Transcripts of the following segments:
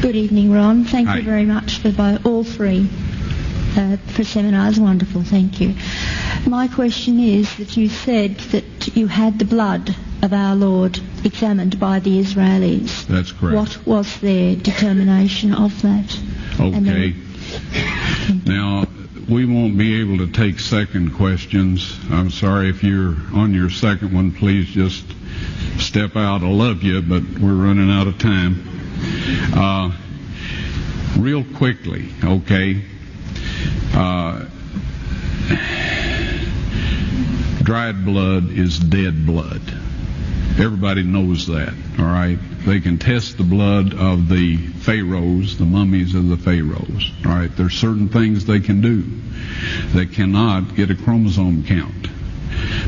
Good evening, Ron. Thank Hi. you very much for all three for seminars. Wonderful, thank you. My question is that you said that you had the blood of our Lord examined by the Israelis. That's correct. What was their determination of that? Okay. Now, we won't be able to take second questions. I'm sorry if you're on your second one, please just step out. I love you, but we're running out of time. Real quickly, okay. Dried blood is dead blood. Everybody knows that, all right? They can test the blood of the pharaohs, the mummies of the pharaohs, all right? There's certain things they can do. They cannot get a chromosome count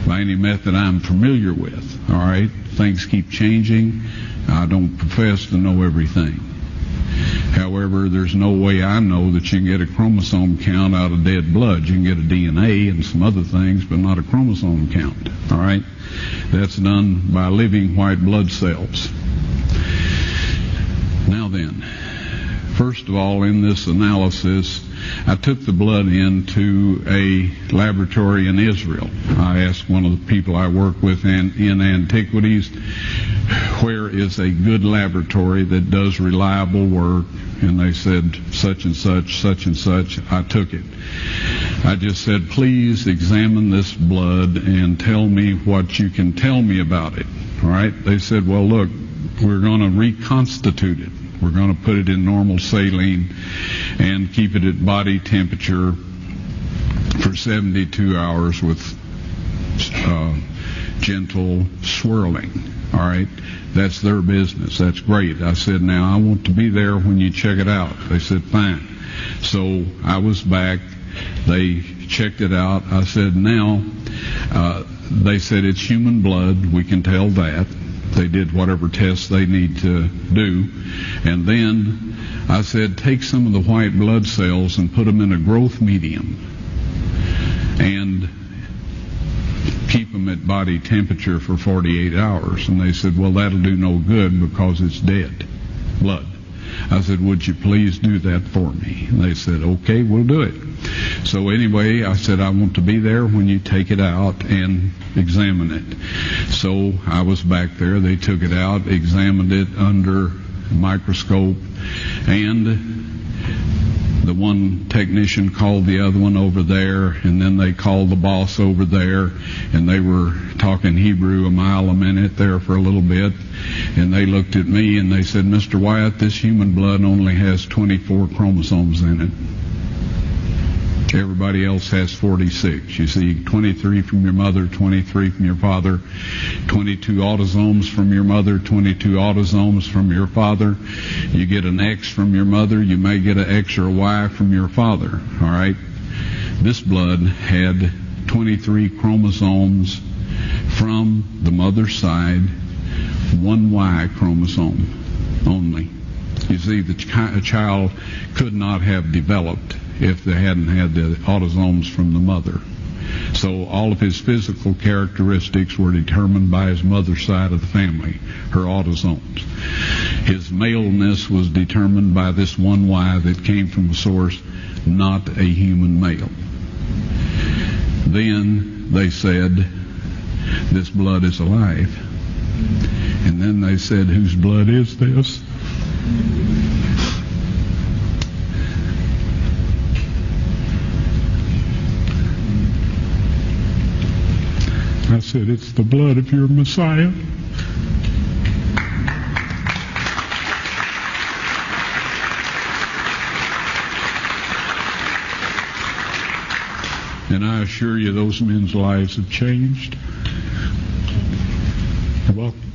by any method I'm familiar with, all right? Things keep changing. I don't profess to know everything. However, there's no way I know that you can get a chromosome count out of dead blood. You can get a DNA and some other things, but not a chromosome count, all right? That's done by living white blood cells. Now then, first of all, in this analysis, I took the blood into a laboratory in Israel. I asked one of the people I work with in antiquities, where is a good laboratory that does reliable work? And they said, such and such, such and such. I took it. I just said, please examine this blood and tell me what you can tell me about it. All right? They said, well, look, we're going to reconstitute it. We're going to put it in normal saline and keep it at body temperature for 72 hours with gentle swirling. All right? That's their business. That's great. I said, now I want to be there when you check it out. They said, fine. So I was back. They checked it out. I said, now, they said it's human blood. We can tell that. They did whatever tests they need to do. And then I said, take some of the white blood cells and put them in a growth medium and keep them at body temperature for 48 hours. And they said, well, that'll do no good because it's dead blood. I said, would you please do that for me? And they said, okay, we'll do it. So anyway, I said, I want to be there when you take it out and examine it. So I was back there. They took it out, examined it under a microscope, and the one technician called the other one over there, and then they called the boss over there, and they were talking Hebrew a mile a minute there for a little bit, and they looked at me and they said, Mr. Wyatt, this human blood only has 24 chromosomes in it. Everybody else has 46. You see, 23 from your mother, 23 from your father, 22 autosomes from your mother, 22 autosomes from your father. You get an X from your mother, you may get an X or a Y from your father, all right? This blood had 23 chromosomes from the mother's side, one Y chromosome only. You see, the child could not have developed if they hadn't had the autosomes from the mother. So all of his physical characteristics were determined by his mother's side of the family, her autosomes. His maleness was determined by this one Y that came from a source, not a human male. Then they said, this blood is alive. And then they said, whose blood is this? I said, it's the blood of your Messiah. And I assure you, those men's lives have changed. You're welcome.